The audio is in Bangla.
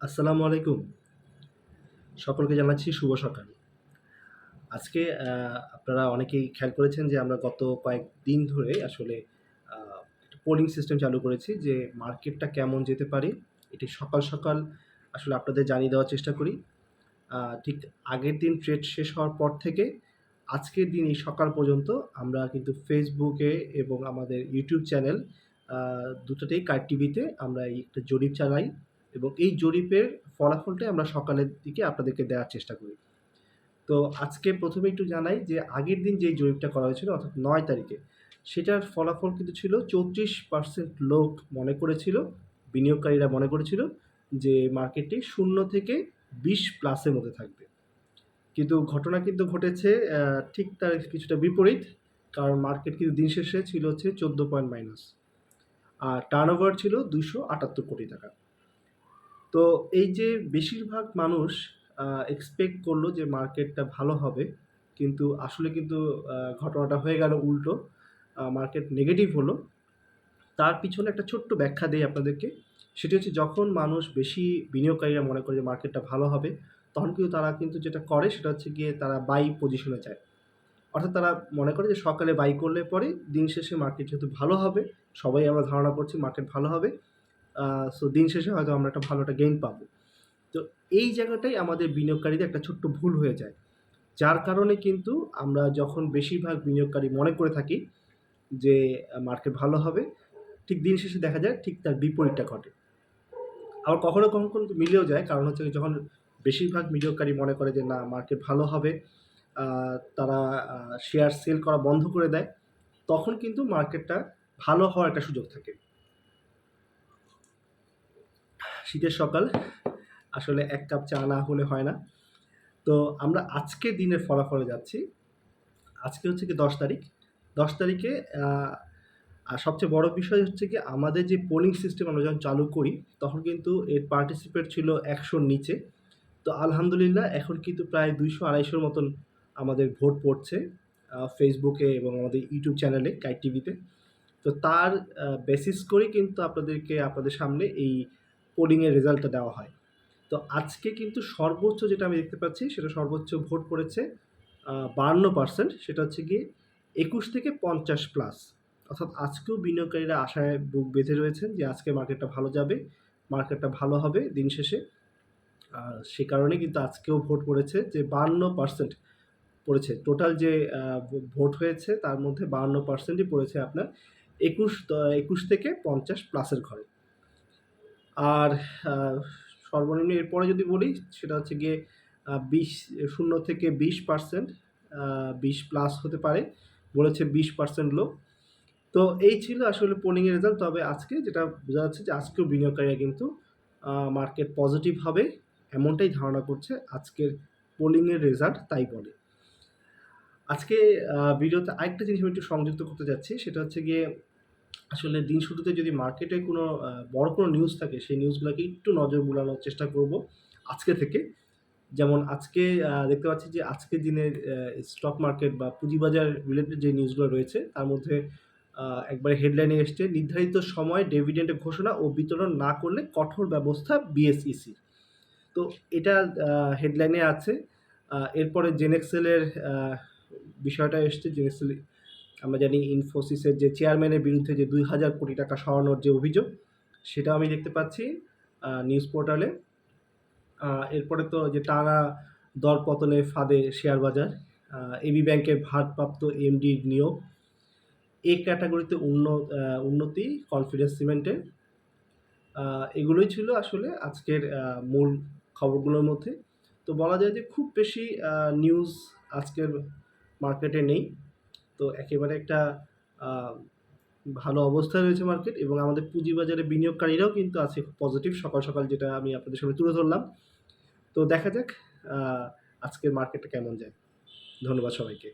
আসসালামু আলাইকুম। সকলকে জানাচ্ছি শুভ সকাল। আজকে আপনারা অনেকেই খেয়াল করেছেন যে আমরা গত কয়েকদিন ধরে আসলে আ একটা পোলিং সিস্টেম চালু করেছি যে মার্কেটটা কেমন যেতে পারে এটি সকাল, সকাল আসলে আপনাদের জানিয়ে দেওয়ার চেষ্টা করি। ঠিক আগের দিন ট্রেড শেষ হওয়ার পর থেকে আজকের দিন এই সকাল পর্যন্ত আমরা কিন্তু ফেসবুকে এবং আমাদের ইউটিউব চ্যানেল আ দুটোতেই কার টিভিতে আমরা এই একটা জরিপ চালাই এবং এই জরিপের ফলাফলটাই আমরা সকালের দিকে আপনাদেরকে দেওয়ার চেষ্টা করি। তো আজকে ১ম এ একটু জানাই যে আগের দিন যেই জরিপটা করা হয়েছিল অর্থাৎ ৯ তারিখে, সেটার ফলাফল কিন্তু ছিল ৩৪% লোক মনে করেছিল, বিনিয়োগকারীরা মনে করেছিল যে মার্কেটটি ০ থেকে ২০ প্লাসের মধ্যে থাকবে। কিন্তু ঘটনা কিন্তু ঘটেছে ঠিক তার কিছুটা বিপরীত। কারণ মার্কেট কিন্তু দিন শেষে ছিল হচ্ছে ১৪ পয়েন্ট মাইনাস। আর টার্নওভার ছিল ৳২৭৮ কোটি। তো এই যে বেশিরভাগ মানুষ আ এক্সপেক্ট করল যে মার্কেটটা ভালো হবে। কিন্তু আসলে কিন্তু ঘটনাটা হয়ে গেল উল্টো। মার্কেট নেগেটিভ হলো। তার পিছনে একটা ছোট্ট ব্যাখ্যা দেই আপনাদেরকে। সেটি হচ্ছে যখন মানুষ বেশি বিনিয়োগকারীরা মনে করে যে মার্কেটটা ভালো হবে, তখন কিন্তু তারা কিন্তু যেটা করে সেটা হচ্ছে গিয়ে তারা বাই পজিশনে যায়। অর্থাৎ তারা মনে করে যে সকালে বাই করলে পরে দিন শেষে মার্কেট যেহেতু ভালো হবে, সবাই আমরা ধারণা করছি মার্কেট ভালো হবে। আ সো দিন শেষে হয়তো আমরা একটা ভালো একটা গেইন পাবো। তো এই জায়গাটাই আমাদের বিনিয়োগকারীদের একটা ছোট্ট ভুল হয়ে যায়। যার কারণে কিন্তু আমরা যখন বেশিরভাগ বিনিয়োগকারী মনে করে থাকি যে মার্কেট ভালো হবে, ঠিক দিন শেষে দেখা যায় ঠিক তার বিপরীতটা ঘটে। আবার কখনো, কখনো কিন্তু মিলেও যায়। কারণ হচ্ছে যখন বেশিরভাগ বিনিয়োগকারী মনে করে যে না মার্কেট ভালো হবে, আ তারা আ শেয়ার সেল করা বন্ধ করে দেয়। তখন কিন্তু মার্কেটটা ভালো হওয়ার একটা সুযোগ থাকে। শীতের সকাল, আসলে ১ কাপ চা না হলে হয় না। তো আমরা আজকের দিনের ফলাফলে যাচ্ছি। আজকে হচ্ছে গিয়ে ১০ তারিখ। ১০ তারিখে আ সবচেয়ে বড় বিষয় হচ্ছে গিয়ে আমাদের যে পোলিং সিস্টেম আমরা যখন চালু করি, তখন কিন্তু এর পার্টিসিপেট ছিল ১০০ র নিচে। তো আলহামদুলিল্লাহ এখন কিন্তু প্রায় ২০০-২৫০ র মতন আমাদের ভোট পড়ছে ফেসবুকে এবং আমাদের ইউটিউব চ্যানেলে কাইট টিভিতে। তো তার বেসিস করেই কিন্তু আপনাদেরকে আপনাদের সামনে এই পোলিং এর রেজাল্টটা দেওয়া হয়। তো আজকে কিন্তু সর্বোচ্চ যেটা আমি দেখতে পাচ্ছি সেটা সর্বোচ্চ ভোট পড়েছে ৫২% সেটা হচ্ছে গিয়ে ২১ থেকে ৫০ প্লাস। অর্থাৎ আজকেও বিনিয়োগকারীরা আশায় বুক বেঁধে রয়েছেন যে আজকে মার্কেটটা ভালো যাবে, মার্কেটটা ভালো হবে দিন শেষে। সে কারণে কিন্তু আজকেও ভোট পড়েছে যে ৫২% পড়েছে। টোটাল যে ভোট হয়েছে তার মধ্যে ৫২%ই পড়েছে আপনার ২১ থেকে ৫০ প্লাসের ঘরে। আর আ সর্বনিম্ন এরপরে যদি বলি সেটা হচ্ছে গিয়ে ০ থেকে ২০% ২০ প্লাস হতে পারে। বলেছে ২০% লোক। তো এই ছিল আসলে পোলিং এর রেজাল্ট। তবে আজকে যেটা বোঝা যাচ্ছে যে আজকেও বিনিয়োগকারীরা কিন্তু মার্কেট পজিটিভ হবে এমনটাই ধারণা করছে। আজকের পোলিং এর রেজাল্ট তাই বলে। আজকে ভিডিওতে আরেকটা জিনিস আমি একটু সংযুক্ত করতে যাচ্ছি। সেটা হচ্ছে গিয়ে আসলে দিন শুরুতে যদি মার্কেটে কোনো বড় কোনো নিউজ থাকে, সেই নিউজগুলাকে একটু নজর বুলানোর চেষ্টা করব আজকে থেকে। যেমন আজকে দেখতে পাচ্ছি যে আজকের দিনের স্টক মার্কেট বা পুঁজিবাজার রিলেটেড যে নিউজগুলো রয়েছে, তার মধ্যে আ একবারে হেডলাইনে এসছে, "নির্ধারিত সময়ে ডিভিডেন্ডের ঘোষণা ও বিতরণ না করলে কঠোর ব্যবস্থা বিএসইসির।" তো এটা আ হেডলাইনে আছে। এরপরে জেনেক্সেলের বিষয়টা এসছে। জেনেক্সেল আমরা জানি ইনফোসিসের যে চেয়ারম্যানের বিরুদ্ধে যে ৳২,০০০ কোটি সরানোর যে অভিযোগ, সেটাও আমি দেখতে পাচ্ছি নিউজ পোর্টালে। এরপরে তো যে টানা দরপতনের ফাঁদে শেয়ার বাজার, এবি ব্যাংকের ভারপ্রাপ্ত এমডির নিয়োগ, এ ক্যাটেগরিতে উন্নতি কনফিডেন্স সিমেন্টের। আ এগুলোই ছিল আসলে আজকের মূল খবরগুলোর মধ্যে। তো বলা যায় যে খুব বেশি নিউজ আজকের মার্কেটে নেই। তো একেবারে একটা আ ভালো অবস্থায় রয়েছে মার্কেট এবং আমাদের পুঁজিবাজারে বিনিয়োগকারীরাও কিন্তু আছে খুব পজিটিভ সকাল, সকাল যেটা আমি আপনাদের সামনে তুলে ধরলাম। তো দেখা যাক আ আজকের মার্কেটটা কেমন যায়। ধন্যবাদ সবাইকে।